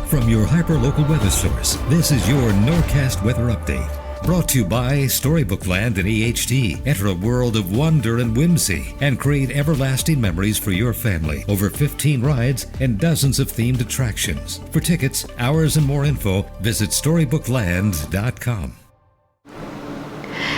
From your hyperlocal weather source, this is your Norcast Weather Update. Brought to you by Storybook Land and EHT. Enter a world of wonder and whimsy and create everlasting memories for your family. Over 15 rides and dozens of themed attractions. For tickets, hours, and more info, visit StorybookLand.com.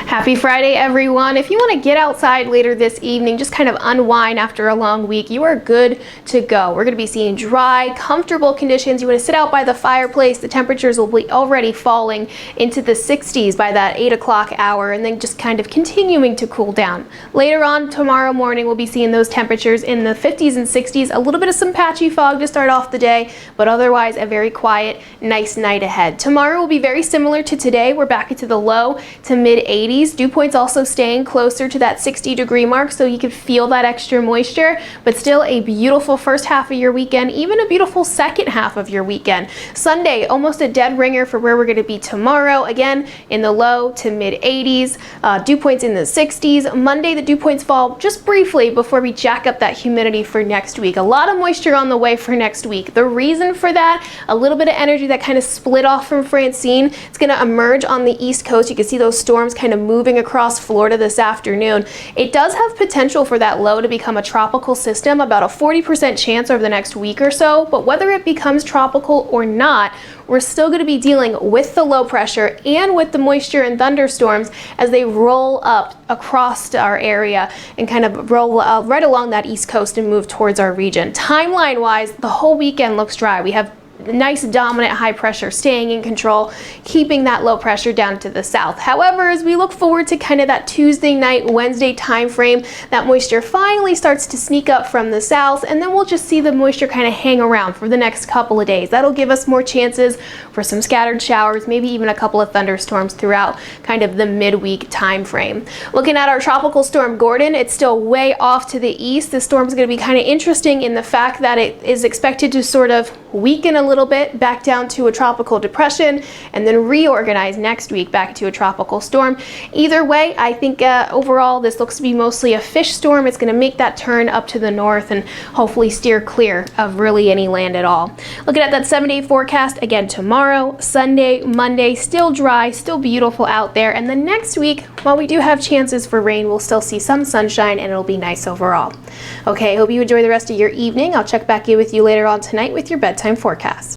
Happy Friday, everyone. If you want to get outside later this evening, just kind of unwind after a long week, you are good to go. We're going to be seeing dry, comfortable conditions. You want to sit out by the fireplace. The temperatures will be already falling into the 60s by that 8 o'clock hour, and then just kind of continuing to cool down. Later on tomorrow morning, we'll be seeing those temperatures in the 50s and 60s. A little bit of some patchy fog to start off the day, but otherwise a very quiet, nice night ahead. Tomorrow will be very similar to today. We're back into the low to mid 80s. Dew points also staying closer to that 60-degree mark, so you can feel that extra moisture, but still a beautiful first half of your weekend, even a beautiful second half of your weekend. Sunday, almost a dead ringer for where we're going to be tomorrow. Again, in the low to mid 80s, dew points in the 60s. Monday, the dew points fall just briefly before we jack up that humidity for next week. A lot of moisture on the way for next week. The reason for that, a little bit of energy that kind of split off from Francine. It's going to emerge on the East Coast. You can see those storms kind of moving across Florida this afternoon. It does have potential for that low to become a tropical system, about a 40% chance over the next week or so, but whether it becomes tropical or not, we're still going to be dealing with the low pressure and with the moisture and thunderstorms as they roll up across our area and kind of roll right along that East Coast and move towards our region. Timeline wise, the whole weekend looks dry. We have nice dominant high pressure staying in control, keeping that low pressure down to the south. However, as we look forward to kind of that Tuesday night, Wednesday time frame, that moisture finally starts to sneak up from the south, and then we'll just see the moisture kind of hang around for the next couple of days. That'll give us more chances for some scattered showers, maybe even a couple of thunderstorms throughout kind of the midweek time frame. Looking at our tropical storm Gordon, it's still way off to the east. This storm is going to be kind of interesting in the fact that it is expected to sort of weaken a little bit back down to a tropical depression and then reorganize next week back to a tropical storm. Either way, I think overall this looks to be mostly a fish storm. It's going to make that turn up to the north and hopefully steer clear of really any land at all. Looking at that 7-day forecast, again tomorrow, Sunday, Monday, still dry, still beautiful out there, and then next week, while we do have chances for rain, we'll still see some sunshine and it'll be nice overall. Okay, hope you enjoy the rest of your evening. I'll check back in with you later on tonight with your bedtime forecast.